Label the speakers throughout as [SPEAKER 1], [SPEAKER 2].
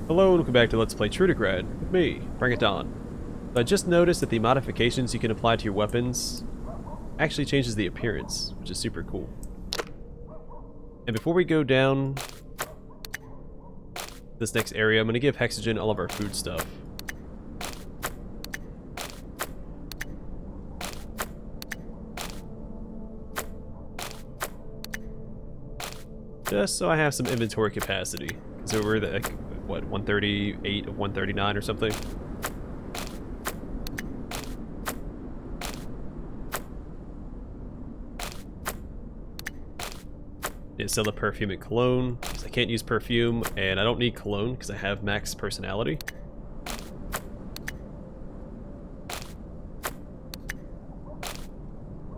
[SPEAKER 1] Hello and welcome back to Let's Play Trudograd with me, BringItDon. I just noticed that the modifications you can apply to your weapons actually changes the appearance, which is super cool. And before we go down this next area, I'm going to give Hexogen all of our food stuff. Just so I have some inventory capacity. So we're at, like, what, 138 of 139 or something? Need to sell the perfume and cologne, because I can't use perfume, and I don't need cologne because I have max personality.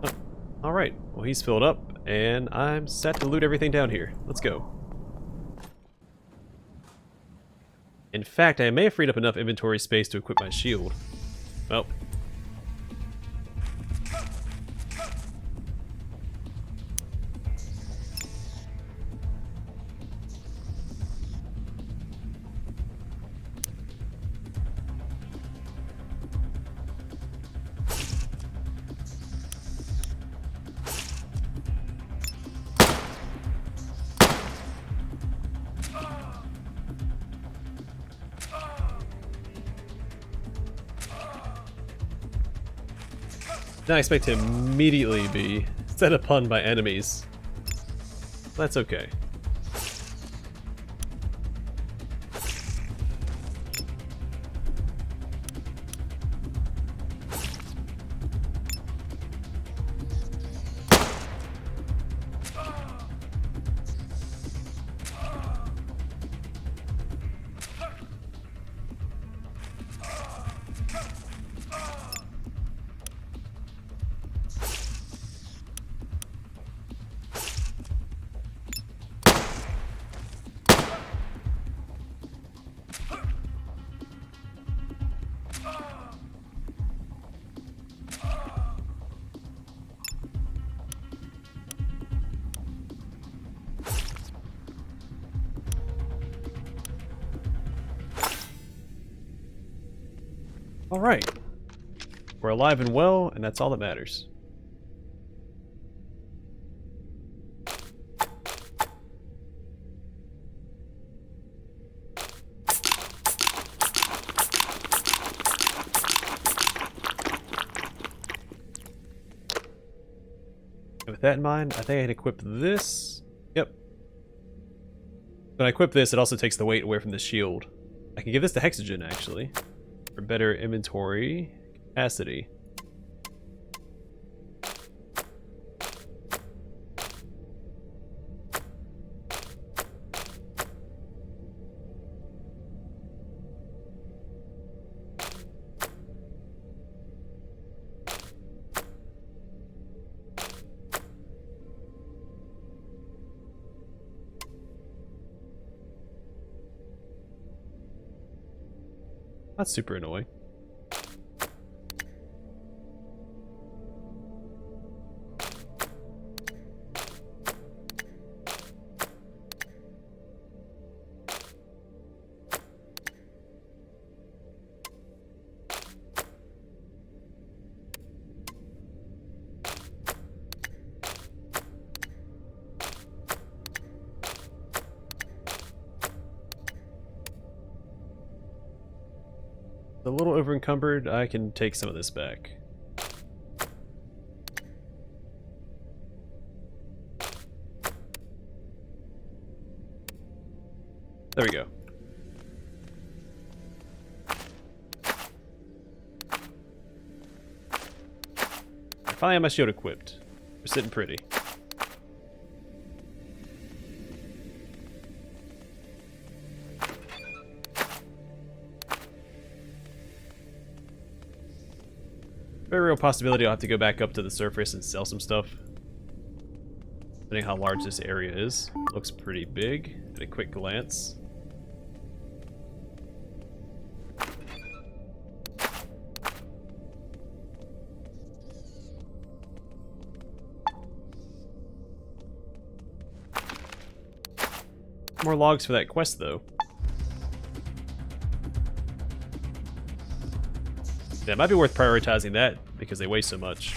[SPEAKER 1] Oh, alright, well he's filled up, and I'm set to loot everything down here. Let's go. In fact, I may have freed up enough inventory space to equip my shield. Well. Didn't expect to immediately be set upon by enemies. That's okay. Alright. We're alive and well, and that's all that matters. And with that in mind, I think I can equip this. Yep. When I equip this, it also takes the weight away from the shield. I can give this to Hexogen, actually. For better inventory capacity. That's super annoying. A little over encumbered, I can take some of this back. There we go. I finally have my shield equipped. We're sitting pretty. Very real possibility I'll have to go back up to the surface and sell some stuff. Depending how large this area is. Looks pretty big at a quick glance. More logs for that quest, though. Yeah, it might be worth prioritizing that because they weigh so much.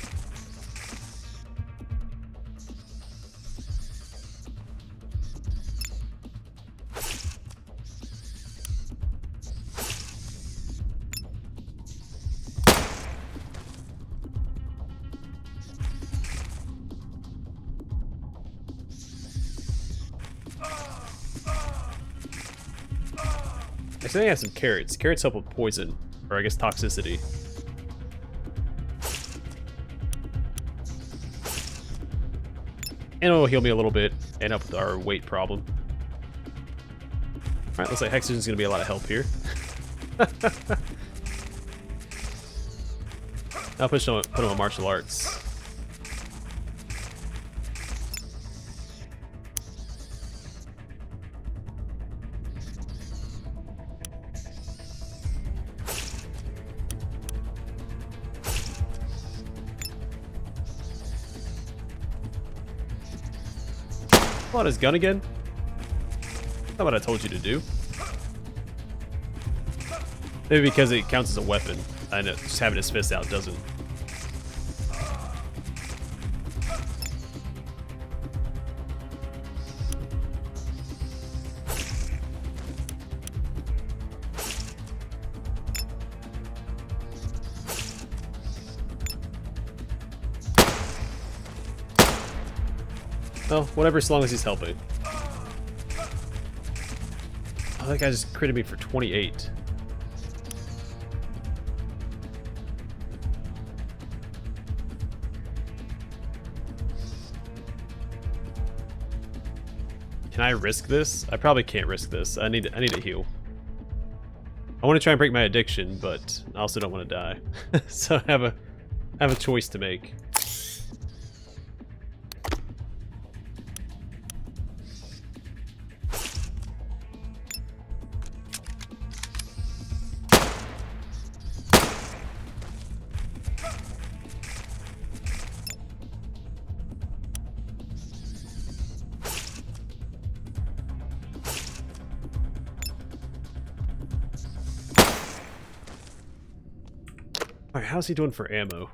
[SPEAKER 1] I think I have some carrots. Carrots help with poison, or I guess toxicity. And it'll heal me a little bit and help with our weight problem. Alright, looks like Hexagen's gonna be a lot of help here. I'll put him on martial arts. Pull out his gun again? Not what I told you to do. Maybe because it counts as a weapon. I know, just having his fist out doesn't. Well, whatever, as long as he's helping. Oh, that guy just critted me for 28. Can I risk this? I probably can't risk this. I need to heal. I want to try and break my addiction, but I also don't want to die. So I have a choice to make. Alright, how's he doing for ammo?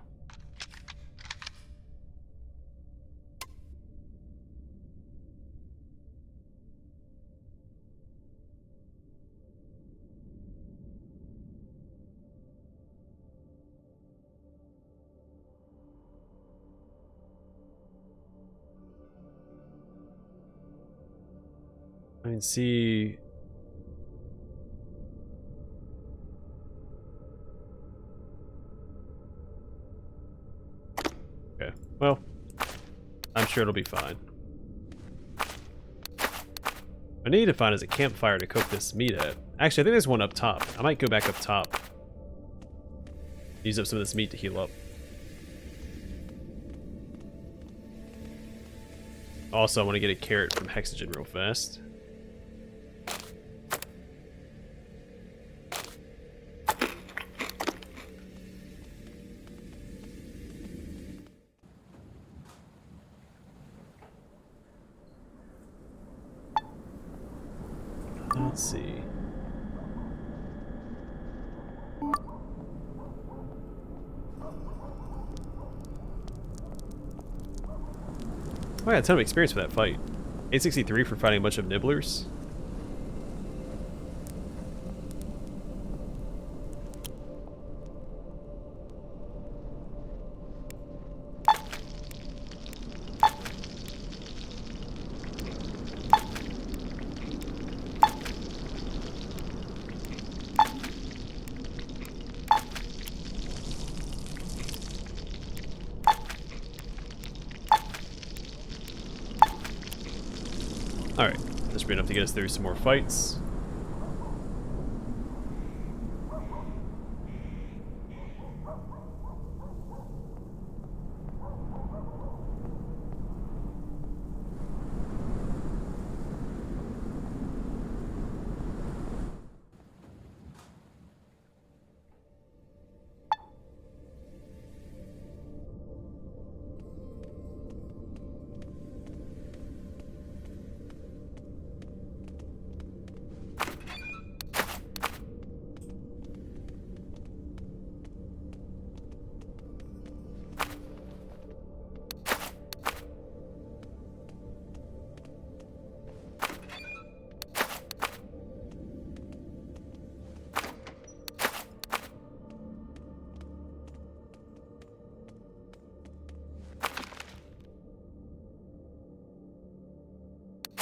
[SPEAKER 1] I can see... Okay, well, I'm sure it'll be fine. I need to find is a campfire to cook this meat at. Actually, I think there's one up top. I might go back up top. Use up some of this meat to heal up. Also, I want to get a carrot from Hexagen real fast. Let's see. Oh, I had a ton of experience for that fight. 863 for fighting a bunch of nibblers. Alright, this should be enough to get us through some more fights.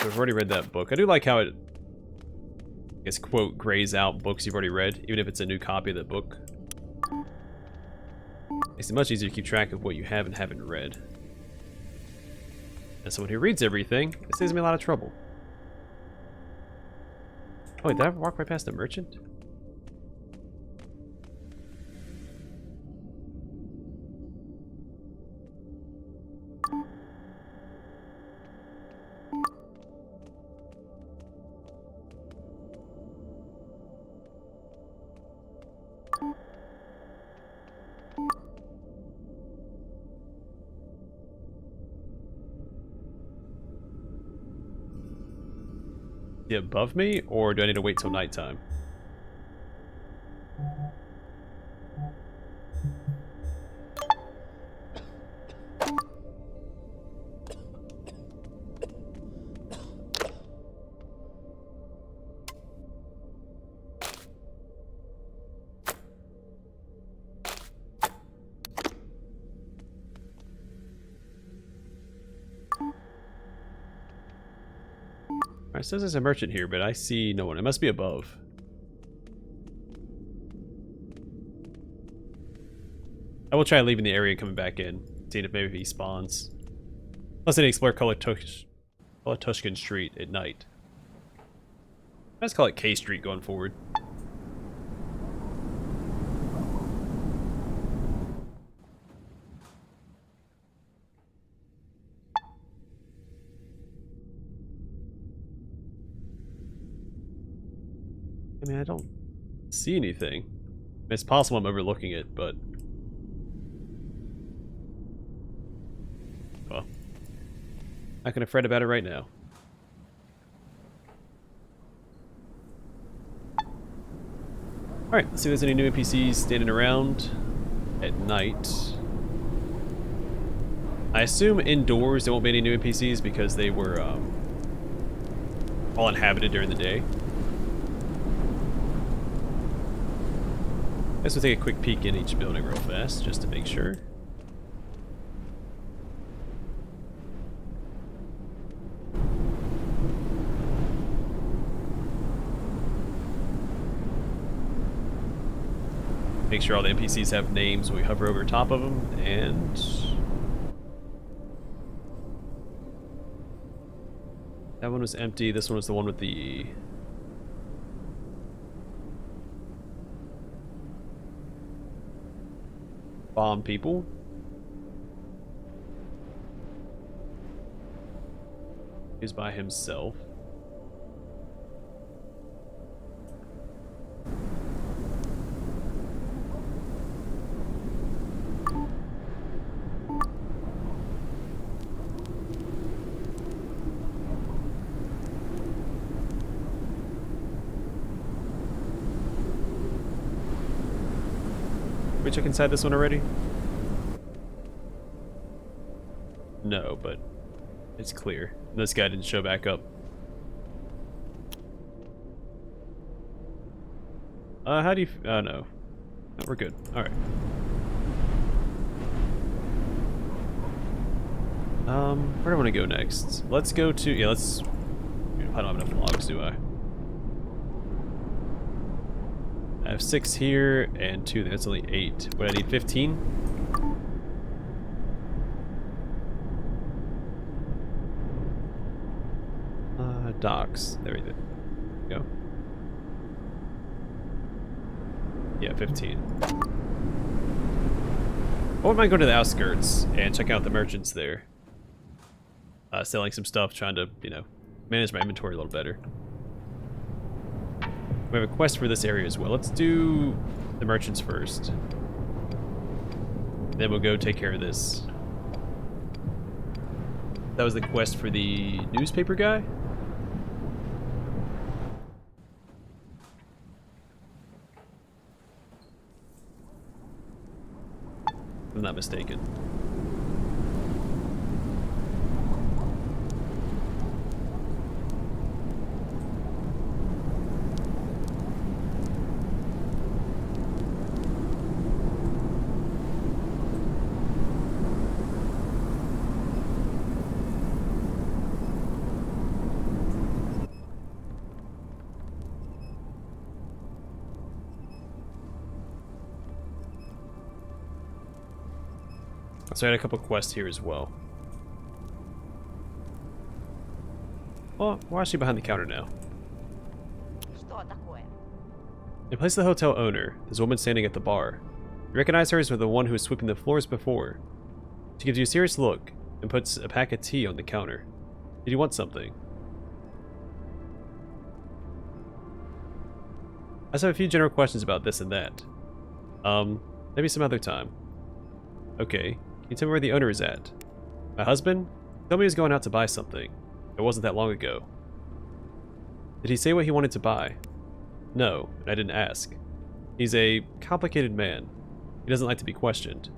[SPEAKER 1] so I've already read that book. I do like how it, I guess, quote, grays out books you've already read, even if it's a new copy of that book. Makes it much easier to keep track of what you have and haven't read. As someone who reads everything, it saves me a lot of trouble. Oh wait, did I walk right past the merchant? Is he above me, or do I need to wait till nighttime? Alright, it says there's a merchant here, but I see no one. It must be above. I will try leaving the area and coming back in, seeing if maybe he spawns. Plus I need to explore Kolotushkin Street at night. Let's call it K Street going forward. I mean, I don't see anything. It's possible I'm overlooking it, but... well, not gonna fret about it right now. Alright, let's see if there's any new NPCs standing around at night. I assume indoors there won't be any new NPCs because they were all inhabited during the day. I guess we'll take a quick peek in each building real fast, just to make sure. Make sure all the NPCs have names when we hover over top of them, and... that one was empty, this one was the one with the... bomb people. He's by himself. We check inside this one already? No, but it's clear. This guy didn't show back up. How do you... oh, no. No, we're good. Alright. Where do I want to go next? Let's go to... yeah, let's... I don't have enough logs, do I? I have 6 here, and 2, that's only 8. What, I need 15? Docks. There we go. Yeah, 15. I wouldn't mind going to the outskirts and check out the merchants there. Selling some stuff, trying to, you know, manage my inventory a little better. We have a quest for this area as well. Let's do the merchants first. Then we'll go take care of this. That was the quest for the newspaper guy? If I'm not mistaken. So I had a couple quests here as well. Well, we're actually behind the counter now. In place of the hotel owner, there's a woman standing at the bar. You recognize her as the one who was sweeping the floors before. She gives you a serious look and puts a pack of tea on the counter. Did you want something? I just have a few general questions about this and that. Maybe some other time. Okay, can you tell me where the owner is at? My husband? Told me he was going out to buy something. It wasn't that long ago. Did he say what he wanted to buy? No, and I didn't ask. He's a complicated man. He doesn't like to be questioned.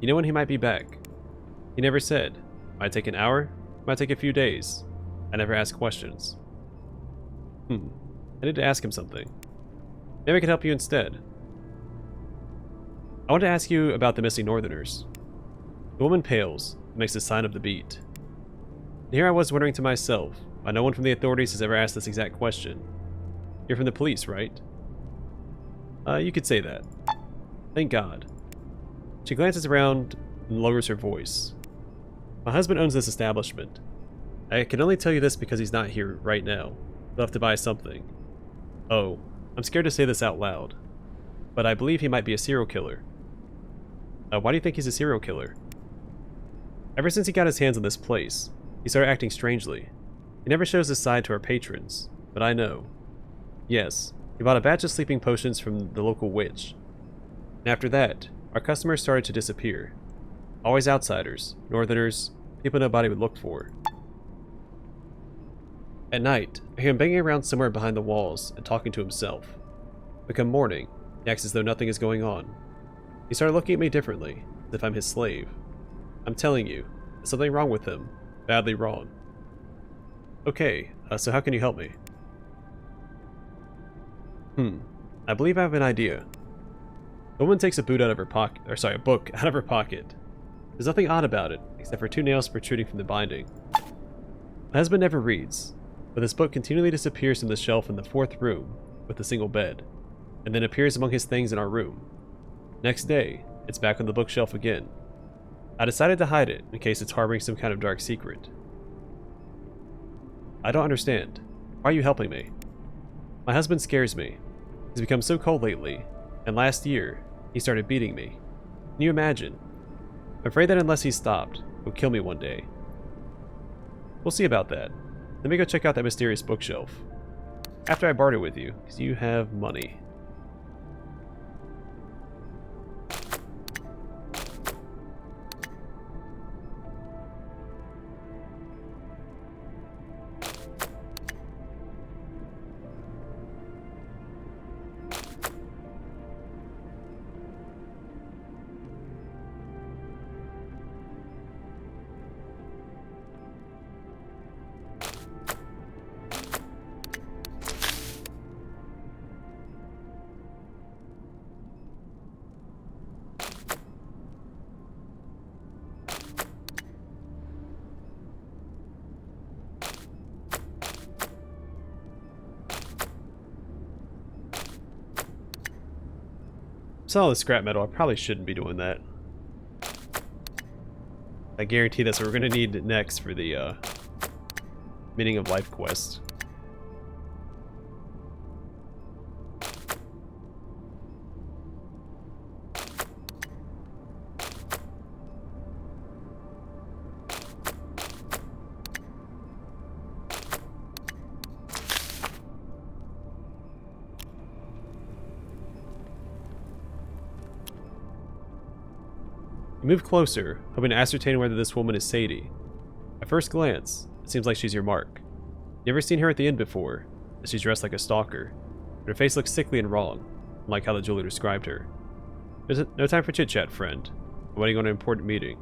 [SPEAKER 1] You know when he might be back? He never said. Might take an hour? Might take a few days. I never ask questions. I need to ask him something. Maybe I can help you instead. I want to ask you about the missing Northerners. The woman pales and makes the sign of the beat. And here I was wondering to myself why no one from the authorities has ever asked this exact question. You're from the police, right? You could say that. Thank God. She glances around and lowers her voice. My husband owns this establishment. I can only tell you this because he's not here right now. He'll have to buy something. Oh, I'm scared to say this out loud, but I believe he might be a serial killer. Why do you think he's a serial killer? Ever since he got his hands on this place, he started acting strangely. He never shows his side to our patrons, but I know. Yes, he bought a batch of sleeping potions from the local witch. And after that, our customers started to disappear. Always outsiders, Northerners, people nobody would look for. At night, I hear him banging around somewhere behind the walls and talking to himself. Become morning, he acts as though nothing is going on. He started looking at me differently, as if I'm his slave. I'm telling you, there's something wrong with him. Badly wrong. Okay, so how can you help me? I believe I have an idea. The woman takes a book out of her pocket. There's nothing odd about it, except for 2 nails protruding from the binding. My husband never reads, but this book continually disappears from the shelf in the 4th room with a single bed, and then appears among his things in our room. Next day, it's back on the bookshelf again. I decided to hide it in case it's harboring some kind of dark secret. I don't understand. Why are you helping me? My husband scares me. He's become so cold lately, and last year, he started beating me. Can you imagine? I'm afraid that unless he's stopped, he'll kill me one day. We'll see about that. Let me go check out that mysterious bookshelf. After I barter with you, because you have money. All the scrap metal, I probably shouldn't be doing that. I guarantee that's what we're going to need next for the Meaning of Life quest. You move closer, hoping to ascertain whether this woman is Sadie. At first glance, it seems like she's your mark. You ever seen her at the inn before, as she's dressed like a stalker, but her face looks sickly and wrong, unlike how the jeweler described her. There's no time for chit-chat, friend. I'm waiting on an important meeting.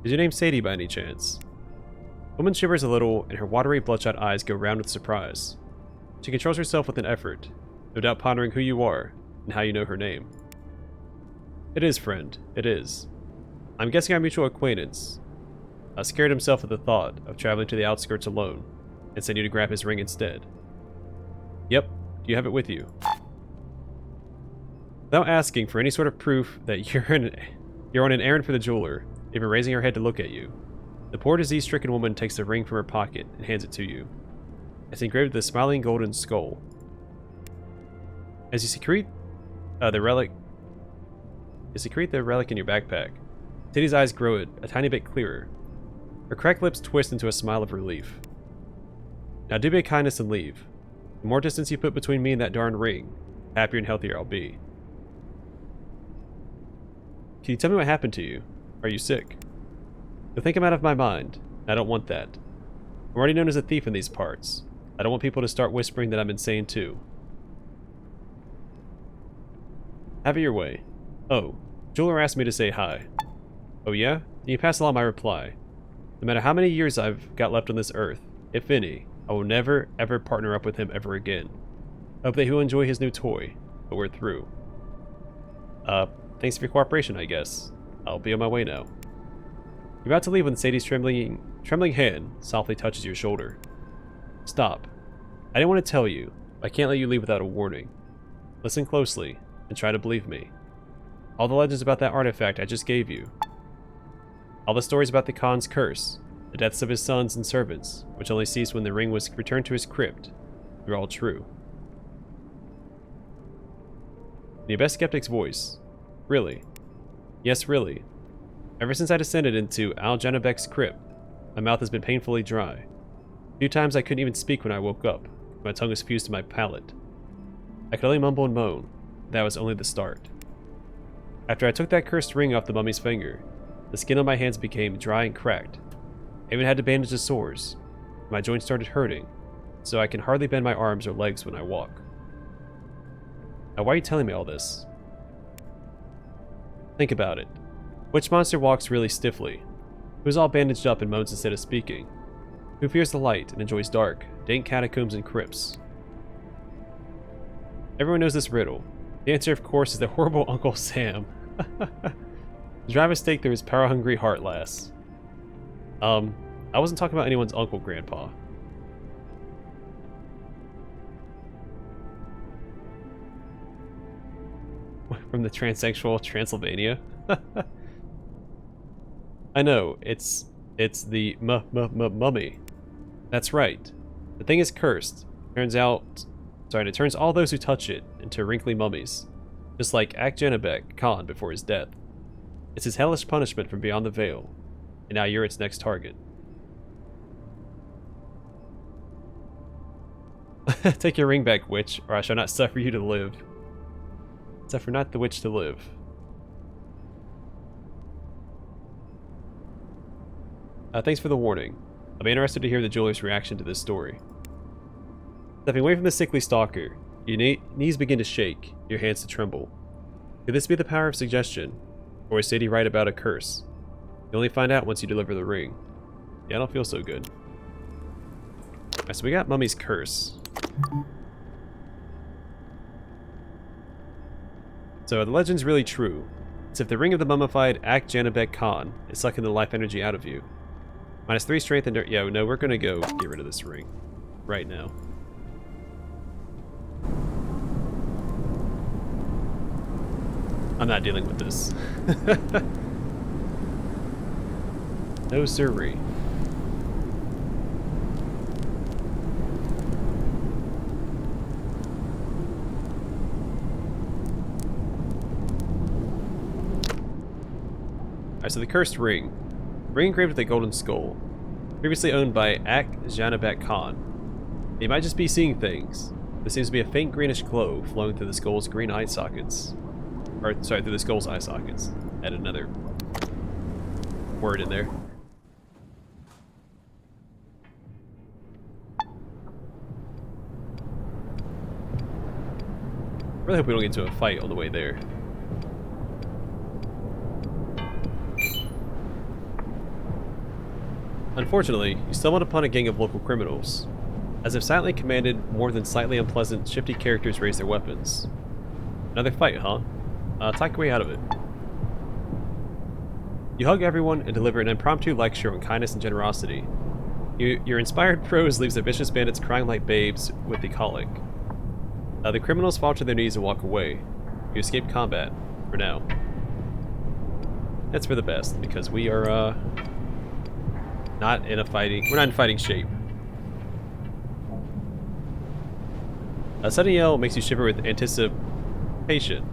[SPEAKER 1] Is your name Sadie by any chance? The woman shivers a little, and her watery, bloodshot eyes go round with surprise. She controls herself with an effort, no doubt pondering who you are, and how you know her name. It is, friend. It is. I'm guessing our mutual acquaintance scared himself at the thought of traveling to the outskirts alone, and sent you to grab his ring instead. Yep. Do you have it with you? Without asking for any sort of proof that you're You're on an errand for the jeweler, even raising her head to look at you. The poor disease-stricken woman takes the ring from her pocket and hands it to you. It's engraved with a smiling golden skull. As you secrete the relic in your backpack, Sadie's eyes grow a tiny bit clearer. Her cracked lips twist into a smile of relief. Now do me a kindness and leave. The more distance you put between me and that darn ring, the happier and healthier I'll be. Can you tell me what happened to you? Are you sick? You'll think I'm out of my mind. I don't want that. I'm already known as a thief in these parts. I don't want people to start whispering that I'm insane too. Have it your way. Oh, jeweler asked me to say hi. Oh yeah? Then you pass along my reply. No matter how many years I've got left on this earth, if any, I will never ever partner up with him ever again. I hope that he'll enjoy his new toy, but we're through. Thanks for your cooperation, I guess. I'll be on my way now. You're about to leave when Sadie's trembling hand softly touches your shoulder. Stop. I didn't want to tell you, but I can't let you leave without a warning. Listen closely, and try to believe me. All the legends about that artifact I just gave you. All the stories about the Khan's curse, the deaths of his sons and servants, which only ceased when the ring was returned to his crypt, they're all true. In your best skeptic's voice. Really? Yes, really. Ever since I descended into Al Janabek's crypt, my mouth has been painfully dry. A few times I couldn't even speak when I woke up. My tongue was fused to my palate. I could only mumble and moan. That was only the start. After I took that cursed ring off the mummy's finger, the skin on my hands became dry and cracked. I even had to bandage the sores. My joints started hurting, so I can hardly bend my arms or legs when I walk. Now why are you telling me all this? Think about it. Which monster walks really stiffly? Who's all bandaged up and moans instead of speaking? Who fears the light and enjoys dark, dank catacombs and crypts? Everyone knows this riddle. The answer, of course, is the horrible Uncle Sam. Drive a stake through his power-hungry heart, lass. I wasn't talking about anyone's uncle, Grandpa. From the transsexual Transylvania? I know, it's the mummy. That's right. The thing is cursed. It turns all those who touch it into wrinkly mummies. Just like Janabek Khan before his death. It's his hellish punishment from beyond the veil. And now you're its next target. Take your ring back, witch, or I shall not suffer you to live. Suffer not the witch to live. Thanks for the warning. I'll be interested to hear the jeweler's reaction to this story. Stepping away from the sickly stalker, your knees begin to shake, your hands to tremble. Could this be the power of suggestion? Or is Sadie right about a curse? You'll only find out once you deliver the ring. Yeah, I don't feel so good. Alright, so we got Mummy's curse. So the legend's really true. It's if the ring of the mummified Janabek Khan is sucking the life energy out of you. -3 strength and... Yeah, no, we're gonna go get rid of this ring. Right now. I'm not dealing with this. No siree. Alright, so the cursed ring. Ring engraved with a golden skull. Previously owned by Janabek Khan. You might just be seeing things. There seems to be a faint greenish glow flowing through the skull's green eye sockets. Or, sorry, through the skull's eye sockets. Add another word in there. Really hope we don't get into a fight on the way there. Unfortunately, you stumbled upon a gang of local criminals. As if silently commanded, more than slightly unpleasant, shifty characters raise their weapons. Another fight, huh? Talk your way out of it. You hug everyone and deliver an impromptu lecture on kindness and generosity. Your inspired prose leaves the vicious bandits crying like babes with the colic. The criminals fall to their knees and walk away. You escape combat, for now. That's for the best, because we are, not in fighting shape. Sudden yell makes you shiver with anticipation.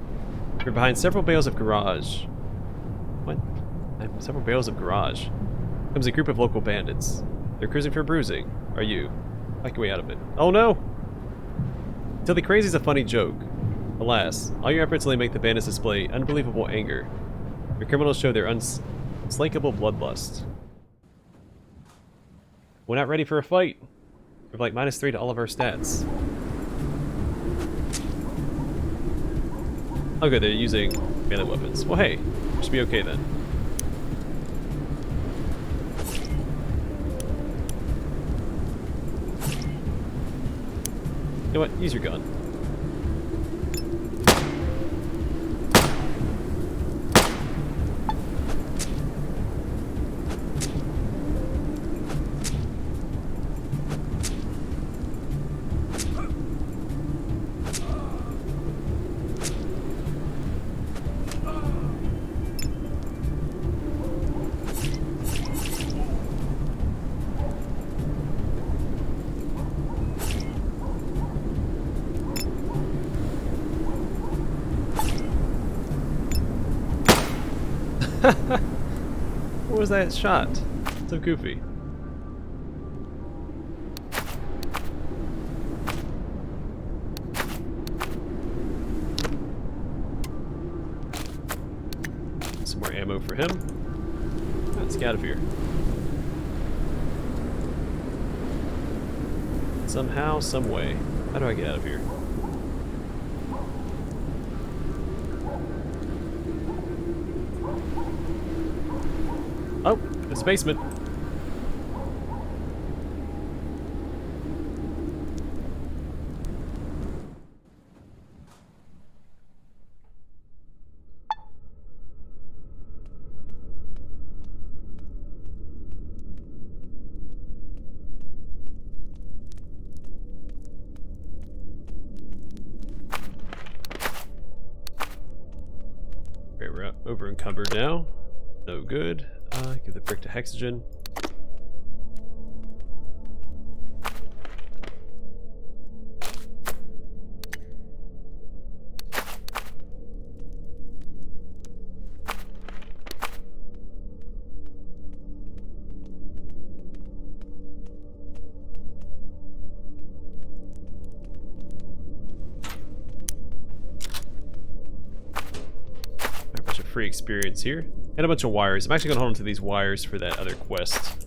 [SPEAKER 1] You're behind several bales of garage. What? Several bales of garage. Comes a group of local bandits. They're cruising for bruising. Are you? Like your way out of it. Oh no! Till the crazy's a funny joke. Alas, all your efforts only make the bandits display unbelievable anger. Your criminals show their unslakable bloodlust. We're not ready for a fight. We're like -3 to all of our stats. Oh good, they're using melee weapons. Well hey, we should be okay then. You know what? Use your gun. What was that shot? So goofy. Some more ammo for him. Let's get out of here. Somehow, some way. How do I get out of here? Oh, it's a basement. Okay, we're over encumbered now. No good. Give the brick to Hexogen. A bunch of free experience here. And a bunch of wires. I'm actually going to hold on to these wires for that other quest.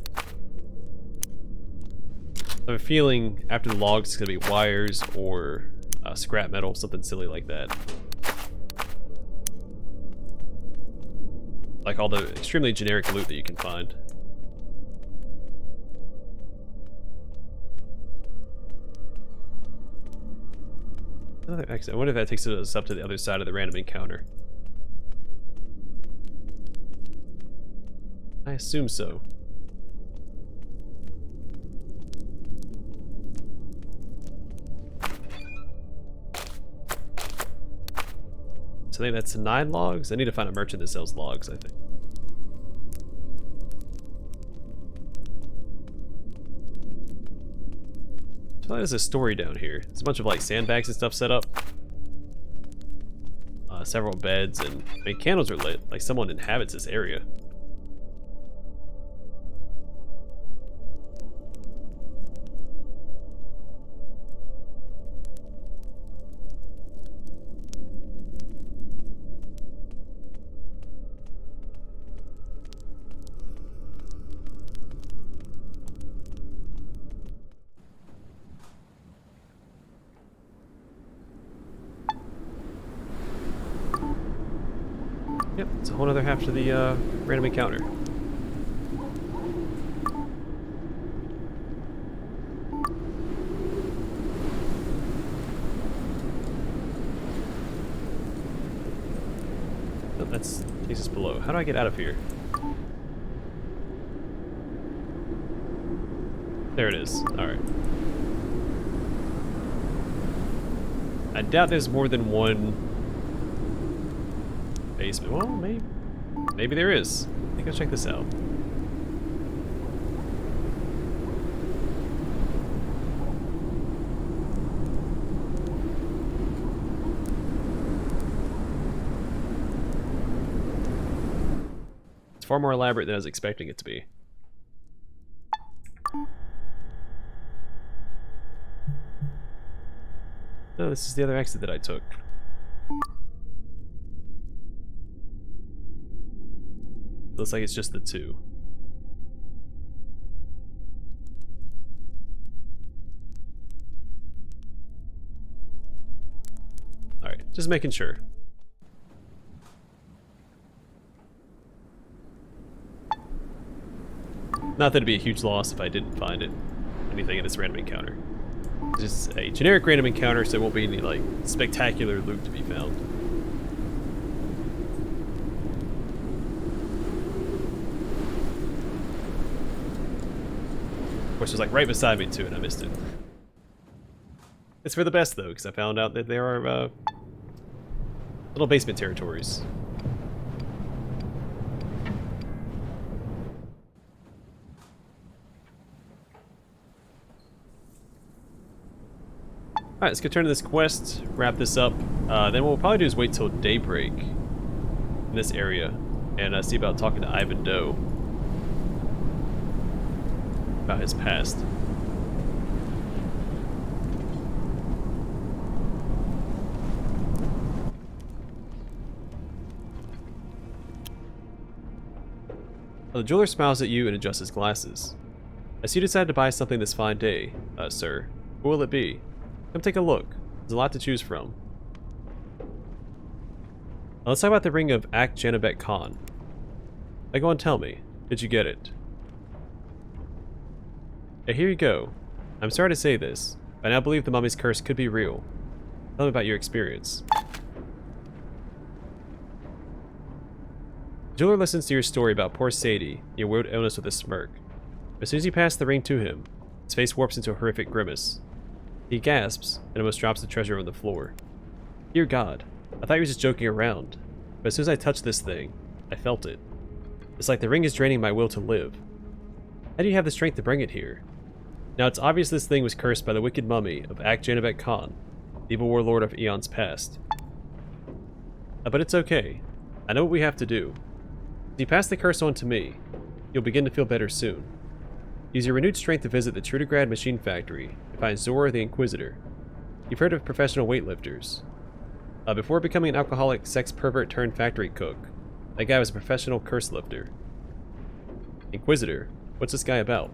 [SPEAKER 1] I have a feeling after the logs it's going to be wires or scrap metal, something silly like that. Like all the extremely generic loot that you can find. Another exit. I wonder if that takes us up to the other side of the random encounter. I assume so. So I think that's 9 logs. I need to find a merchant that sells logs, I think. I feel like there's a story down here. There's a bunch of like sandbags and stuff set up. Several beds and I mean, candles are lit. Like someone inhabits this area. Yep, it's a whole other half to the random encounter. Oh, that's takes us below. How do I get out of here? There it is. Alright. I doubt there's more than one basement. Well, maybe. Maybe there is. I think I'll check this out. It's far more elaborate than I was expecting it to be. No, this is the other exit that I took. Looks like it's just the two. Alright, just making sure. Not that it'd be a huge loss if I didn't find it. Anything in this random encounter. It's just a generic random encounter, so there won't be any, like, spectacular loot to be found. Of course, it was like right beside me too, and I missed it. It's for the best though, because I found out that there are little basement territories. Alright, let's go turn to this quest, wrap this up. Then what we'll probably do is wait till daybreak in this area and see about talking to Ivan Doe about his past. The jeweler smiles at you and adjusts his glasses. I see you decided to buy something this fine day, sir. What will it be? Come take a look. There's a lot to choose from. Now let's talk about the ring of Ak Janabek Khan. Now go and tell me, did you get it? Here you go. I'm sorry to say this, but I now believe the mummy's curse could be real. Tell me about your experience. The jeweler listens to your story about poor Sadie, your weird illness with a smirk. As soon as you pass the ring to him, his face warps into a horrific grimace. He gasps, and almost drops the treasure on the floor. Dear God, I thought you were just joking around, but as soon as I touched this thing, I felt it. It's like the ring is draining my will to live. How do you have the strength to bring it here? Now it's obvious this thing was cursed by the wicked mummy of Ak Janabek Khan, the evil warlord of eons past. But it's okay. I know what we have to do. If you pass the curse on to me, you'll begin to feel better soon. Use your renewed strength to visit the Trudograd machine factory and find Zora the Inquisitor. You've heard of professional weightlifters. Before becoming an alcoholic sex pervert turned factory cook, that guy was a professional curse lifter. Inquisitor? What's this guy about?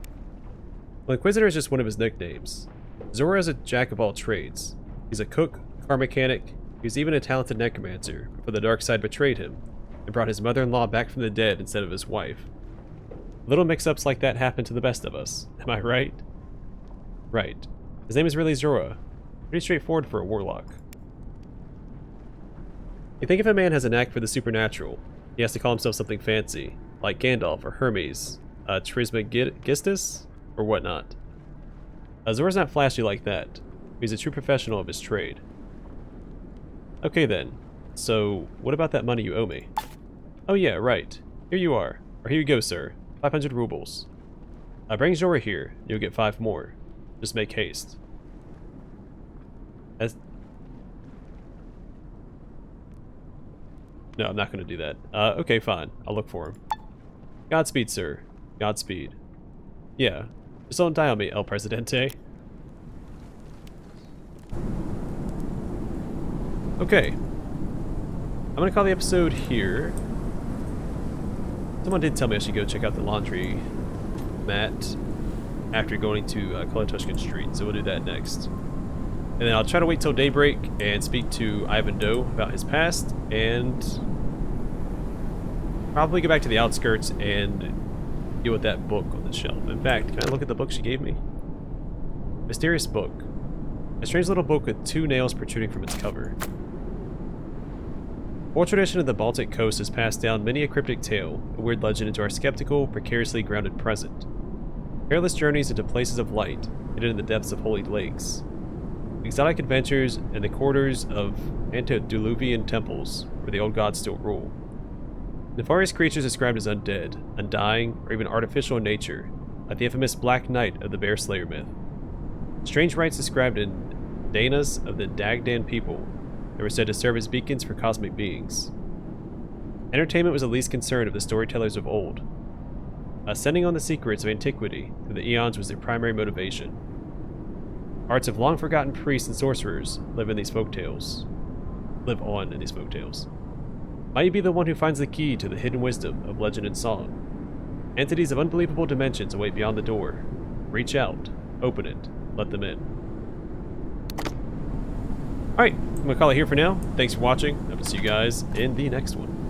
[SPEAKER 1] Well, Inquisitor is just one of his nicknames. Zora is a jack of all trades. He's a cook, car mechanic, he's even a talented necromancer before the dark side betrayed him and brought his mother-in-law back from the dead instead of his wife. Little mix-ups like that happen to the best of us, am I right? Right. His name is really Zora. Pretty straightforward for a warlock. You think if a man has a knack for the supernatural, he has to call himself something fancy, like Gandalf or Hermes, Trismegistus, or whatnot. Zora's not flashy like that. He's a true professional of his trade. Okay then, so what about that money you owe me? Oh yeah, right. Here you are. Or here you go, sir. 500 rubles. Bring Zora here, you'll get 5 more. Just make haste. No, I'm not going to do that. Okay, fine. I'll look for him. Godspeed, sir. Godspeed. Yeah. Just don't die on me, El Presidente. Okay. I'm going to call the episode here. Someone did tell me I should go check out the laundry mat after going to Kolotushkin Street, so we'll do that next. And then I'll try to wait till daybreak and speak to Ivan Doe about his past, and probably go back to the outskirts and deal with that book on the shelf. In fact, can I look at the book she gave me? Mysterious book. A strange little book with 2 nails protruding from its cover. Oral tradition of the Baltic coast has passed down many a cryptic tale, a weird legend into our skeptical, precariously grounded present. Perilous journeys into places of light, hidden in the depths of holy lakes. Exotic adventures in the corridors of antediluvian temples where the old gods still rule. Nefarious creatures described as undead, undying, or even artificial in nature, like the infamous Black Knight of the Bear Slayer myth. Strange rites described in Danas of the Dagdan people that were said to serve as beacons for cosmic beings. Entertainment was the least concern of the storytellers of old. Ascending on the secrets of antiquity through the eons was their primary motivation. Hearts of long-forgotten priests and sorcerers live on in these folktales. Might you be the one who finds the key to the hidden wisdom of legend and song? Entities of unbelievable dimensions await beyond the door. Reach out, open it, let them in. Alright, I'm going to call it here for now. Thanks for watching. Hope to see you guys in the next one.